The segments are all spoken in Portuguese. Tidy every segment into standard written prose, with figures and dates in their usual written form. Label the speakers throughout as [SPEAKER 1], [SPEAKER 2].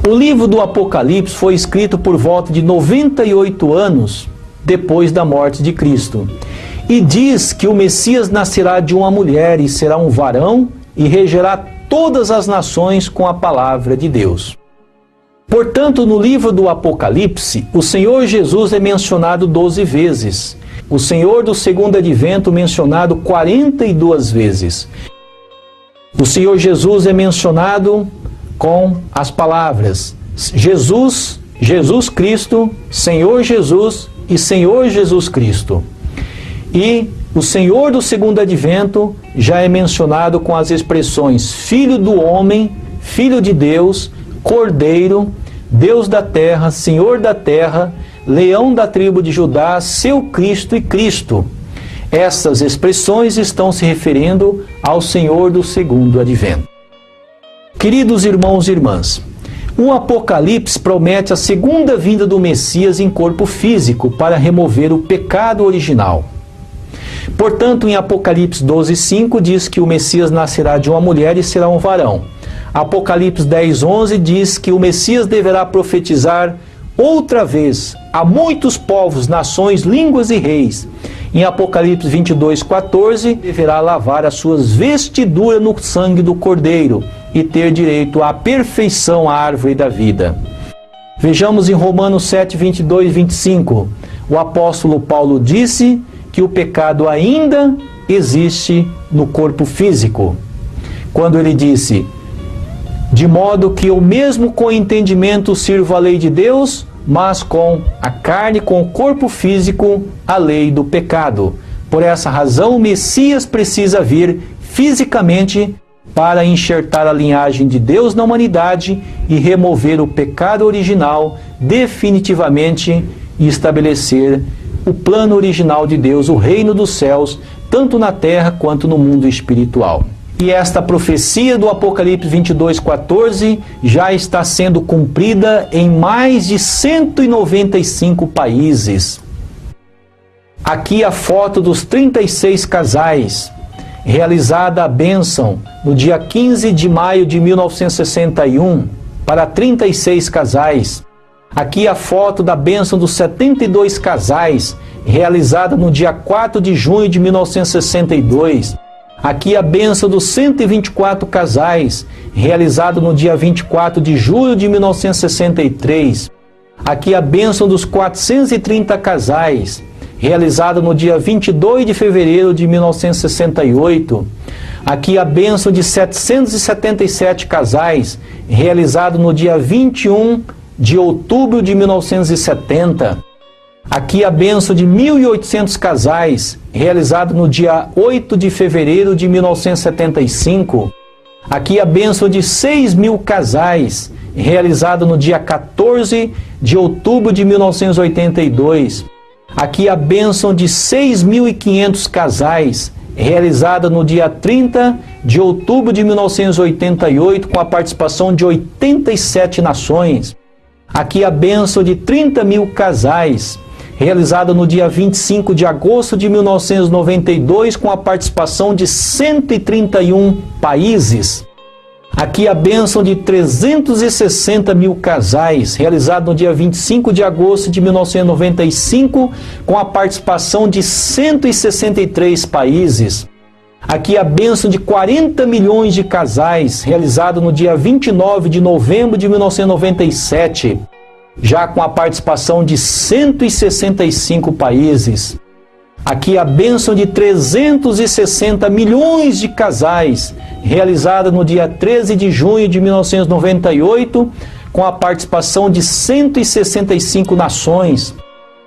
[SPEAKER 1] O livro do Apocalipse foi escrito por volta de 98 anos depois da morte de Cristo. E diz que o Messias nascerá de uma mulher e será um varão e regerá todas as nações com a palavra de Deus. Portanto, no livro do Apocalipse, o Senhor Jesus é mencionado 12 vezes. O Senhor do segundo advento mencionado 42 vezes. O Senhor Jesus é mencionado com as palavras Jesus, Jesus Cristo, Senhor Jesus e Senhor Jesus Cristo. E o Senhor do segundo advento já é mencionado com as expressões Filho do homem, Filho de Deus, Cordeiro, Deus da terra, Senhor da terra, Leão da tribo de Judá, seu Cristo e Cristo. Essas expressões estão se referindo ao Senhor do segundo advento. Queridos irmãos e irmãs, o Apocalipse promete a segunda vinda do Messias em corpo físico para remover o pecado original. Portanto, em Apocalipse 12:5 diz que o Messias nascerá de uma mulher e será um varão. Apocalipse 10:11 diz que o Messias deverá profetizar outra vez a muitos povos, nações, línguas e reis. Em Apocalipse 22:14 deverá lavar as suas vestiduras no sangue do Cordeiro e ter direito à perfeição, à árvore da vida. Vejamos em Romanos 7:22 e 25. O apóstolo Paulo disse que o pecado ainda existe no corpo físico. Quando ele disse: de modo que eu mesmo com entendimento sirvo a lei de Deus, mas com a carne, com o corpo físico, a lei do pecado. Por essa razão, o Messias precisa vir fisicamente para enxertar a linhagem de Deus na humanidade e remover o pecado original definitivamente e estabelecer o plano original de Deus, o reino dos céus, tanto na terra quanto no mundo espiritual. E esta profecia do Apocalipse 22:14 já está sendo cumprida em mais de 195 países. Aqui a foto dos 36 casais, realizada a bênção no dia 15 de maio de 1961, para 36 casais. Aqui a foto da bênção dos 72 casais, realizada no dia 4 de junho de 1962. Aqui a bênção dos 124 casais, realizado no dia 24 de julho de 1963. Aqui a bênção dos 430 casais, realizada no dia 22 de fevereiro de 1968. Aqui a bênção de 777 casais, realizado no dia 21 de outubro de 1970. Aqui a bênção de 1.800 casais, realizado no dia 8 de fevereiro de 1975. Aqui a bênção de 6.000 casais, realizado no dia 14 de outubro de 1982. Aqui a bênção de 6.500 casais, realizada no dia 30 de outubro de 1988, com a participação de 87 nações. Aqui a bênção de 30.000 casais, realizada no dia 25 de agosto de 1992, com a participação de 131 países. Aqui a bênção de 360.000 casais, realizada no dia 25 de agosto de 1995, com a participação de 163 países. Aqui a bênção de 40 milhões de casais, realizado no dia 29 de novembro de 1997, já com a participação de 165 países. Aqui a bênção de 360 milhões de casais, realizada no dia 13 de junho de 1998, com a participação de 165 nações.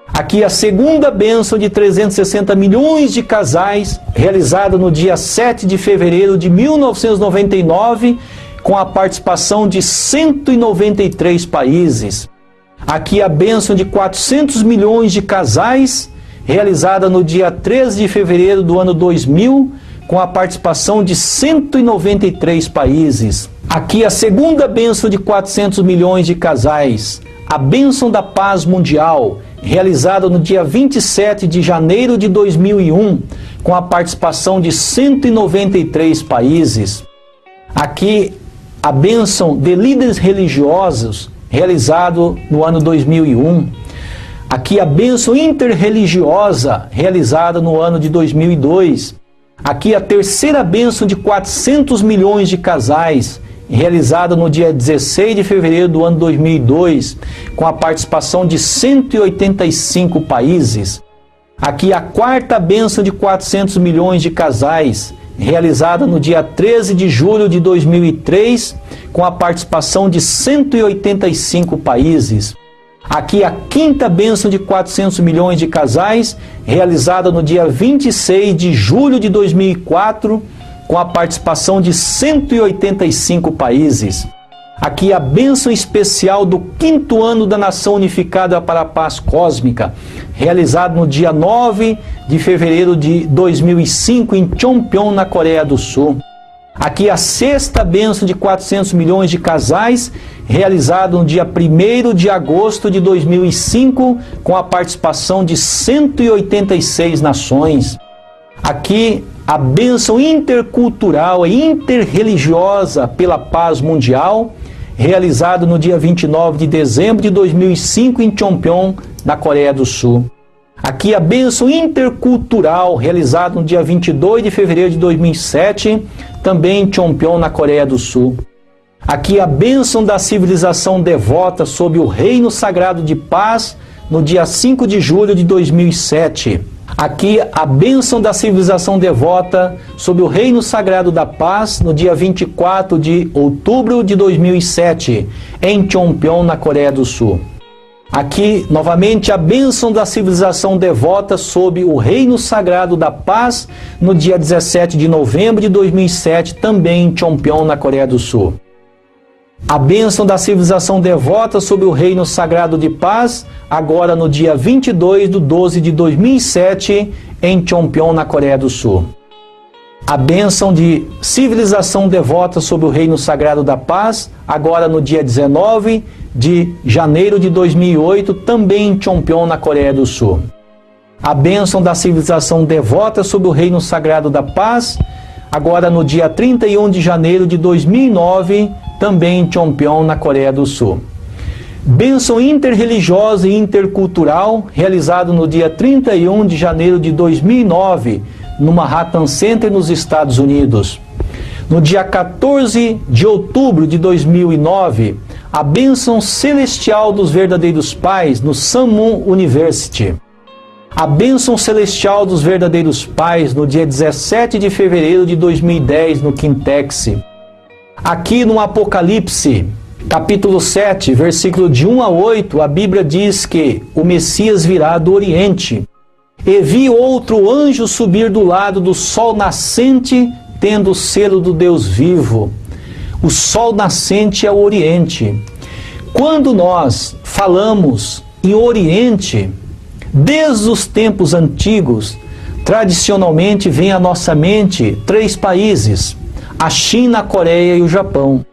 [SPEAKER 1] Aqui a segunda bênção de 360 milhões de casais, realizada no dia 7 de fevereiro de 1999, com a participação de 193 países. Aqui a bênção de 400 milhões de casais, realizada no dia 13 de fevereiro do ano 2000, com a participação de 193 países. Aqui a segunda bênção de 400 milhões de casais, a bênção da paz mundial, realizada no dia 27 de janeiro de 2001, com a participação de 193 países. Aqui a bênção de líderes religiosos, realizado no ano 2001. Aqui a bênção interreligiosa, realizada no ano de 2002. Aqui a terceira bênção de 400 milhões de casais, realizada no dia 16 de fevereiro do ano 2002, com a participação de 185 países. Aqui a quarta bênção de 400 milhões de casais, realizada no dia 13 de julho de 2003, com a participação de 185 países. Aqui a quinta bênção de 400 milhões de casais, realizada no dia 26 de julho de 2004, com a participação de 185 países. Aqui a bênção especial do 5º ano da Nação Unificada para a Paz Cósmica, realizado no dia 9 de fevereiro de 2005 em Chonpyeon, na Coreia do Sul. Aqui a sexta bênção de 400 milhões de casais, realizado no dia 1º de agosto de 2005, com a participação de 186 nações. Aqui a bênção intercultural e interreligiosa pela paz mundial, realizado no dia 29 de dezembro de 2005 em Chonpyeon, na Coreia do Sul. Aqui a bênção intercultural, realizada no dia 22 de fevereiro de 2007, também em Chonpyeon, na Coreia do Sul. Aqui a bênção da civilização devota sob o Reino Sagrado de Paz, no dia 5 de julho de 2007. Aqui a bênção da civilização devota sob o Reino Sagrado da Paz, no dia 24 de outubro de 2007, em Chonpyeon, na Coreia do Sul. Aqui, novamente, a bênção da civilização devota sob o Reino Sagrado da Paz, no dia 17 de novembro de 2007, também em Chonpyeon, na Coreia do Sul. A bênção da civilização devota sob o Reino Sagrado de Paz, agora no dia 22 de 12 de 2007, em Chonpyeon, na Coreia do Sul. A bênção de civilização devota sob o Reino Sagrado da Paz, agora no dia 19 de janeiro de 2008, também em Chonpyeon, na Coreia do Sul. A bênção da civilização devota sob o Reino Sagrado da Paz, agora no dia 31 de janeiro de 2009, também em Chonpyeon, na Coreia do Sul. Bênção interreligiosa e intercultural, realizado no dia 31 de janeiro de 2009, no Manhattan Center, nos Estados Unidos. No dia 14 de outubro de 2009, a bênção celestial dos verdadeiros pais, no Sammun University. A bênção celestial dos verdadeiros pais, no dia 17 de fevereiro de 2010, no Kintex. Aqui no Apocalipse, capítulo 7, versículo de 1 a 8, a Bíblia diz que o Messias virá do Oriente. E vi outro anjo subir do lado do sol nascente, tendo o selo do Deus vivo. O sol nascente é o Oriente. Quando nós falamos em Oriente, desde os tempos antigos, tradicionalmente vem à nossa mente 3 países: a China, a Coreia e o Japão.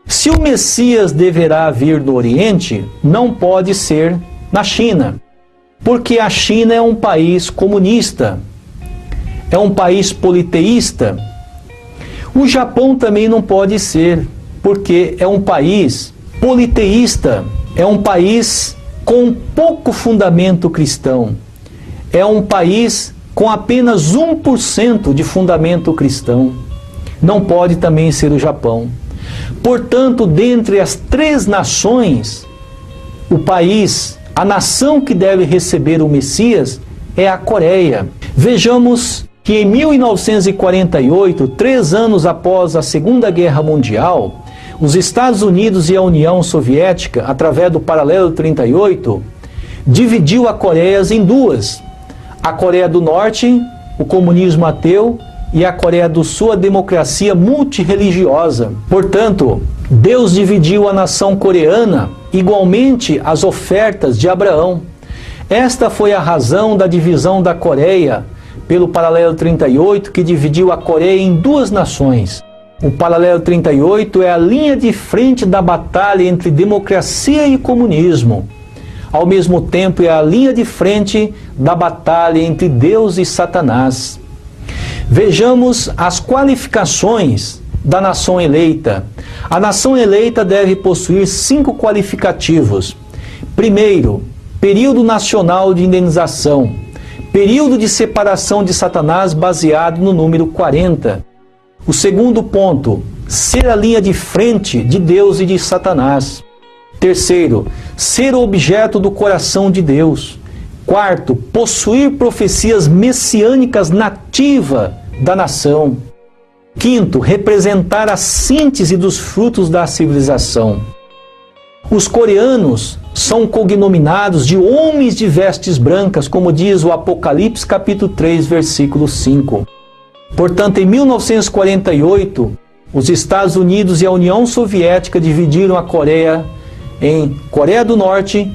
[SPEAKER 1] Se o Messias deverá vir do Oriente, não pode ser na China, porque a China é um país comunista, é um país politeísta. O Japão também não pode ser, porque é um país politeísta, é um país com pouco fundamento cristão, é um país com apenas 1% de fundamento cristão. Não pode também ser o Japão. Portanto, dentre as 3 nações, o país, a nação que deve receber o Messias é a Coreia. Vejamos que em 1948, 3 anos após a Segunda Guerra Mundial, os Estados Unidos e a União Soviética, através do Paralelo 38, dividiu a Coreia em 2. A Coreia do Norte, o comunismo ateu, e a Coreia do Sul, a democracia multirreligiosa. Portanto, Deus dividiu a nação coreana igualmente às ofertas de Abraão. Esta foi a razão da divisão da Coreia pelo Paralelo 38, que dividiu a Coreia em 2 nações. O Paralelo 38 é a linha de frente da batalha entre democracia e comunismo. Ao mesmo tempo, é a linha de frente da batalha entre Deus e Satanás. Vejamos as qualificações da nação eleita. A nação eleita deve possuir 5 qualificativos. Primeiro, período nacional de indenização. Período de separação de Satanás baseado no número 40. O segundo ponto, ser a linha de frente de Deus e de Satanás. Terceiro, ser o objeto do coração de Deus. Quarto, possuir profecias messiânicas nativa da nação. Quinto, representar a síntese dos frutos da civilização. Os coreanos são cognominados de homens de vestes brancas, como diz o Apocalipse capítulo 3, versículo 5. Portanto, em 1948, os Estados Unidos e a União Soviética dividiram a Coreia em Coreia do Norte